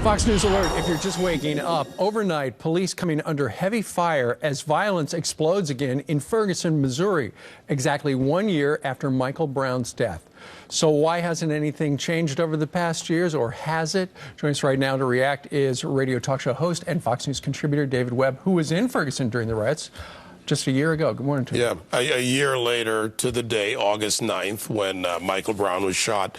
Fox News alert, if you're just waking up, overnight, police coming under heavy fire as violence explodes again in Ferguson, Missouri, exactly 1 year after Michael Brown's death. So why hasn't anything changed over the past years, or has it? Joining us right now to react is radio talk show host and Fox News contributor David Webb, who was in Ferguson during the riots just a year ago. Good morning to you. Yeah, a year later to the day, August 9th, when Michael Brown was shot.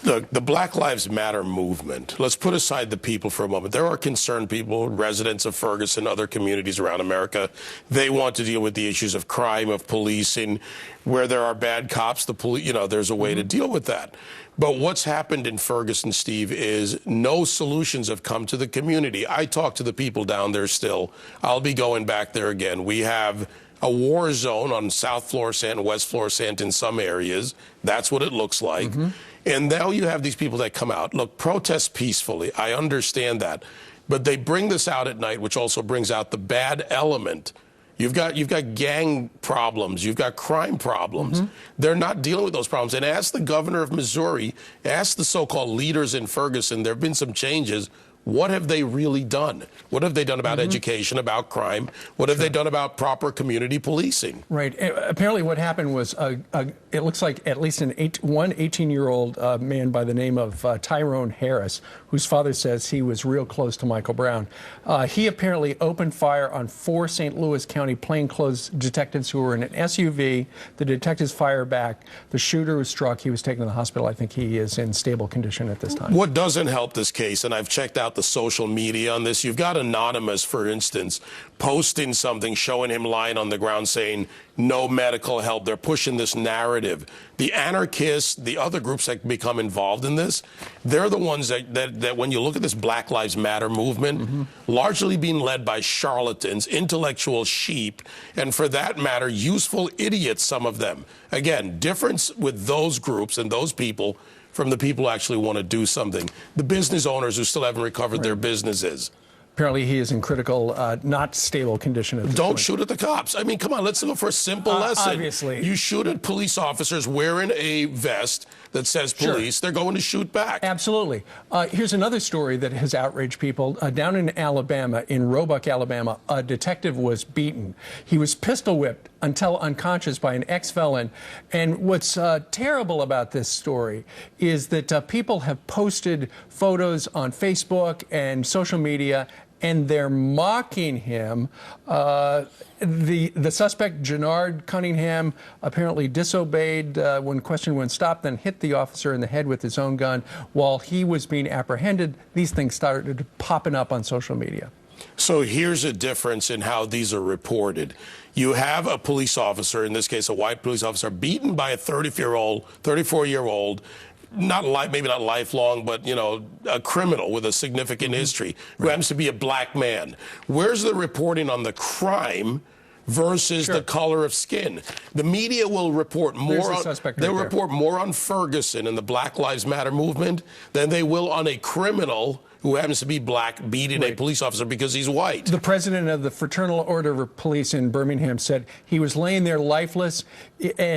The Black Lives Matter movement, let's put aside the people for a moment. There are concerned people, residents of Ferguson, other communities around America. They want to deal with the issues of crime, of policing. Where there are bad cops, there's a way to deal with that. But what's happened in Ferguson, Steve, is no solutions have come to the community. I talk to the people down there still. I'll be going back there again. We have a war zone on South Florissant and West Florissant in some areas. That's what it looks like. And now you have these people that come out. Look, protest peacefully. I understand that. But they bring this out at night, which also brings out the bad element. You've got gang problems. You've got crime problems. They're not dealing with those problems. And ask the governor of Missouri, ask the so-called leaders in Ferguson, there have been some changes. What have they really done? What have they done about education, about crime? What have they done about proper community policing? Right. Apparently what happened was, it looks like at least one 18-year-old man by the name of Tyrone Harris, whose father says he was real close to Michael Brown. He apparently opened fire on 4 St. Louis County plainclothes detectives who were in an SUV. The detectives fired back. The shooter was struck. He was taken to the hospital. I think he is in stable condition at this time. What doesn't help this case, and I've checked out the social media on this, you've got Anonymous, for instance, posting something showing him lying on the ground saying no medical help. They're pushing this narrative. The anarchists, the other groups that become involved in this, they're the ones that when you look at this Black Lives Matter movement, largely being led by charlatans, intellectual sheep, and for that matter, useful idiots, some of them. Again, difference with those groups and those people from the people who actually want to do something. The business owners who still haven't recovered their businesses. Apparently he is in critical, not stable condition at this Don't point. shoot at the cops. I mean, come on, let's go for a simple lesson. Obviously. You shoot at police officers wearing a vest that says police, they're going to shoot back. Absolutely. Here's another story that has outraged people. Down in Alabama, in Roebuck, Alabama, a detective was beaten. He was pistol whipped until unconscious by an ex-felon. And what's terrible about this story is that people have posted photos on Facebook and social media, and they're mocking him. The suspect, Jannard Cunningham, apparently disobeyed when questioned when stopped, then hit the officer in the head with his own gun. While he was being apprehended, these things started popping up on social media. So here's a difference in how these are reported. You have a police officer, in this case a white police officer, beaten by a 34-year-old, maybe not lifelong, but, a criminal with a significant history who happens to be a black man. Where's the reporting on the crime versus the color of skin? The media will report more report more on Ferguson and the Black Lives Matter movement than they will on a criminal who happens to be black beating a police officer because he's white. The president of the Fraternal Order of Police in Birmingham said he was laying there lifeless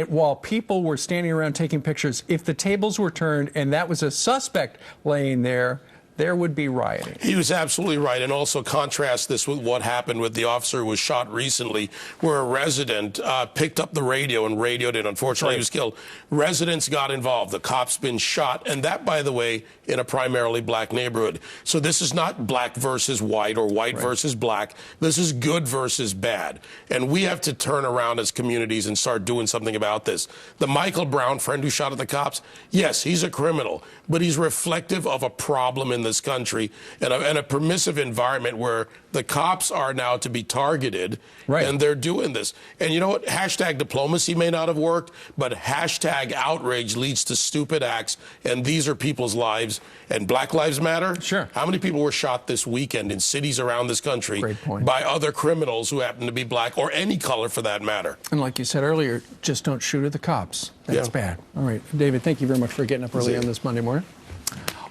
while people were standing around taking pictures. If the tables were turned and that was a suspect laying there, there would be rioting. He was absolutely right. And also contrast this with what happened with the officer who was shot recently, where a resident picked up the radio and radioed it. Unfortunately, he was killed. Residents got involved. The cop's been shot. And that, by the way, in a primarily black neighborhood. So this is not black versus white or white versus black. This is good versus bad. And we have to turn around as communities and start doing something about this. The Michael Brown friend who shot at the cops, yes, he's a criminal, but he's reflective of a problem in this country and a permissive environment where the cops are now to be targeted, and they're doing this. And you know what? Hashtag diplomacy may not have worked, but hashtag outrage leads to stupid acts, and these are people's lives. And Black Lives Matter? Sure. How many people were shot this weekend in cities around this country by other criminals who happen to be black or any color for that matter? And like you said earlier, just don't shoot at the cops. That's bad. All right. David, thank you very much for getting up early on this Monday morning.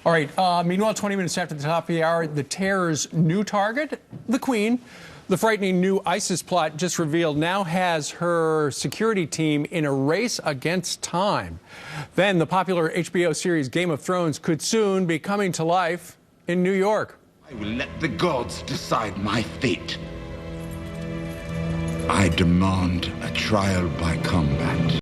All right. Meanwhile, 20 minutes after the top of the hour, the terror's new target, the Queen. The frightening new ISIS plot just revealed now has her security team in a race against time. Then the popular HBO series Game of Thrones could soon be coming to life in New York. I will let the gods decide my fate. I demand a trial by combat.